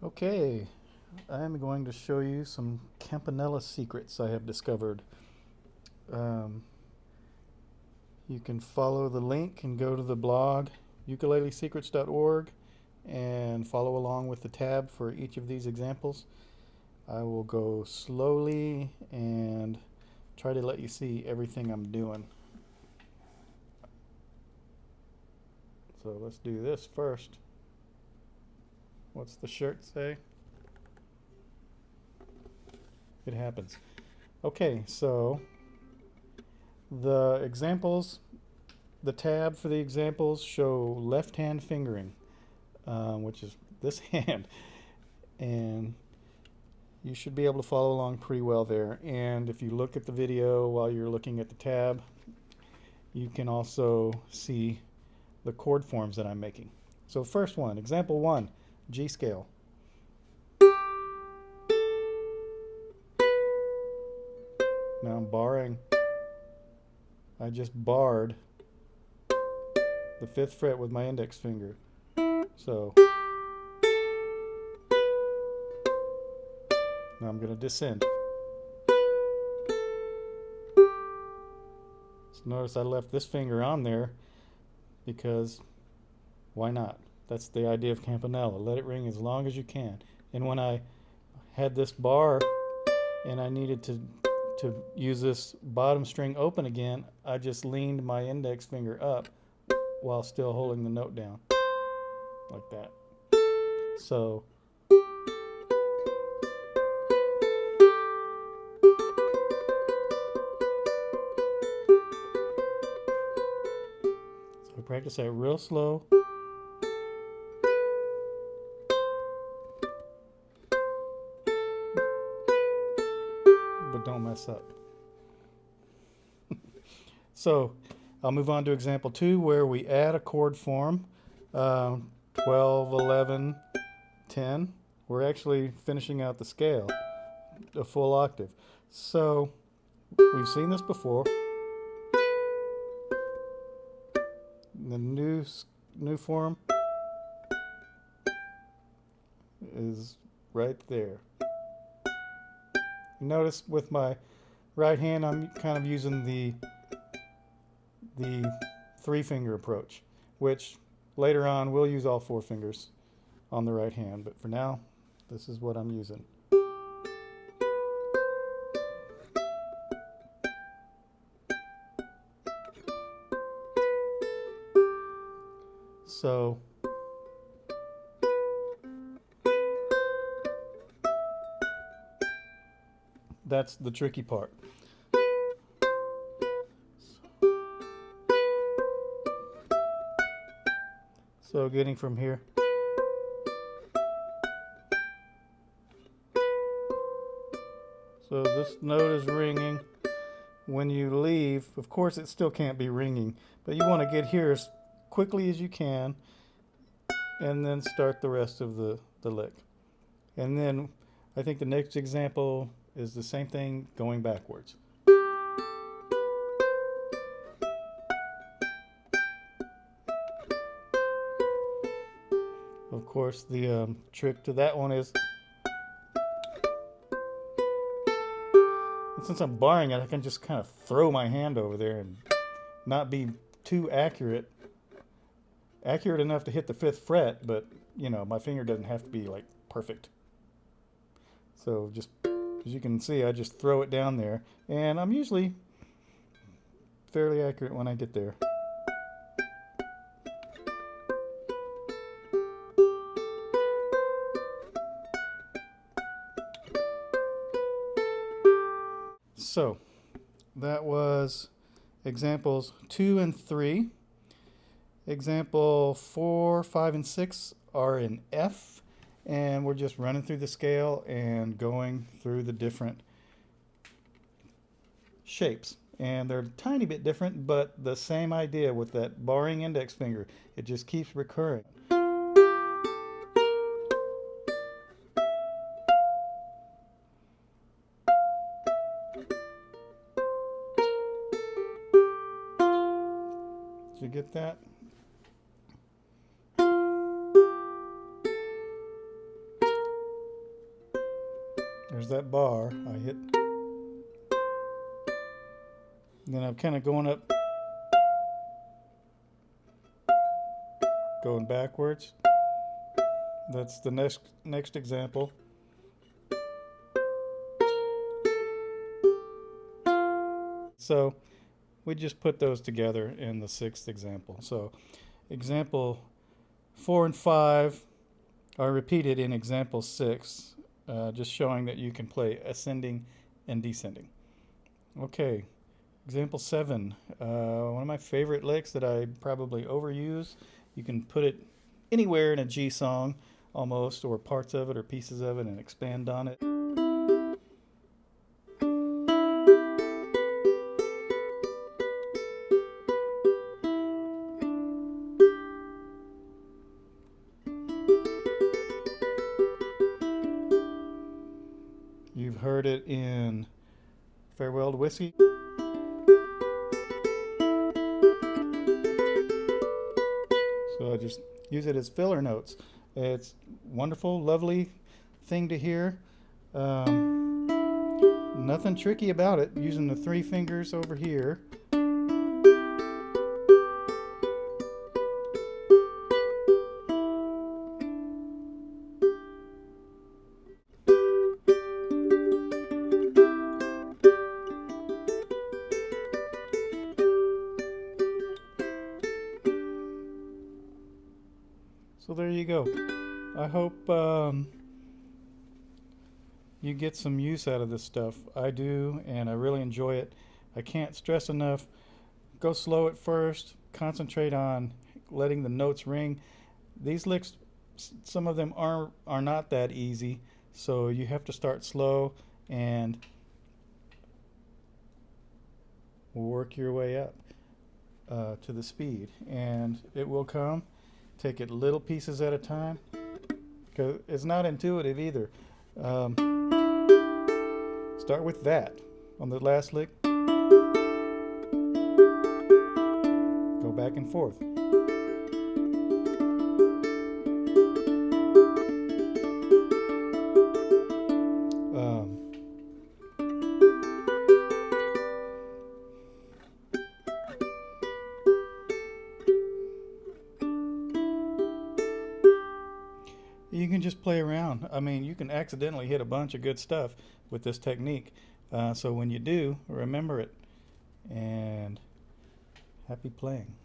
Okay, I'm going to show you some campanela secrets I have discovered. Um, you can follow the link and go to the blog ukulelesecrets.org and follow along with the tab for each of these examples. I will go slowly and try to let you see everything I'm doing. So let's do this first. What's the shirt say? It happens. Okay, so the examples, the tab for the examples show left hand fingering, which is this hand. And you should be able to follow along pretty well there. And if you look at the video while you're looking at the tab, you can also see the chord forms that I'm making. So first one, example 1, G scale. Now I'm barring. I just barred the 5th fret with my index finger. So now I'm going to descend. So notice I left this finger on there because why not? That's the idea of campanella. Let it ring as long as you can. And when I had this bar and I needed to use this bottom string open again, I just leaned my index finger up while still holding the note down, like that. So I practice that real slow. But don't mess up. So I'll move on to example 2 where we add a chord form, 12, 11, 10. We're actually finishing out the scale, a full octave. So we've seen this before. The new form is right there. Notice with my right hand I'm kind of using the 3-finger approach, which later on we'll use all 4 fingers on the right hand, but for now this is what I'm using. So that's the tricky part. So getting from here so this note is ringing. When you leave, of course it still can't be ringing, but you want to get here as quickly as you can and then start the rest of the lick. And then I think the next example is the same thing going backwards. Of course, the trick to that one is, and since I'm barring it, I can just kind of throw my hand over there and not be too accurate enough to hit the 5th fret, but you know, my finger doesn't have to be like perfect. So just as you can see, I just throw it down there, and I'm usually fairly accurate when I get there. So that was examples 2 and 3. Example 4, 5, and 6 are in F, and we're just running through the scale and going through the different shapes. And they're a tiny bit different, but the same idea with that barring index finger. It just keeps recurring. Did you get that? There's that bar I hit. Then I'm kind of going up, going backwards. That's the next example. So we just put those together in the sixth example. So example 4 and 5 are repeated in example 6, just showing that you can play ascending and descending. Okay, example 7, one of my favorite licks that I probably overuse. You can put it anywhere in a G song almost, or parts of it or pieces of it, and expand on it. You've heard it in Farewell to Whiskey. So I just use it as filler notes. It's wonderful, lovely thing to hear. Nothing tricky about it. Using the 3 fingers over here. So there you go. I hope you get some use out of this stuff. I do, and I really enjoy it. I can't stress enough. Go slow at first. Concentrate on letting the notes ring. These licks, some of them are not that easy, so you have to start slow and work your way up to the speed, and it will come. Take it little pieces at a time, because it's not intuitive either. Start with that on the last lick. Go back and forth. You can just play around. I mean, you can accidentally hit a bunch of good stuff with this technique. So when you do, remember it. And happy playing.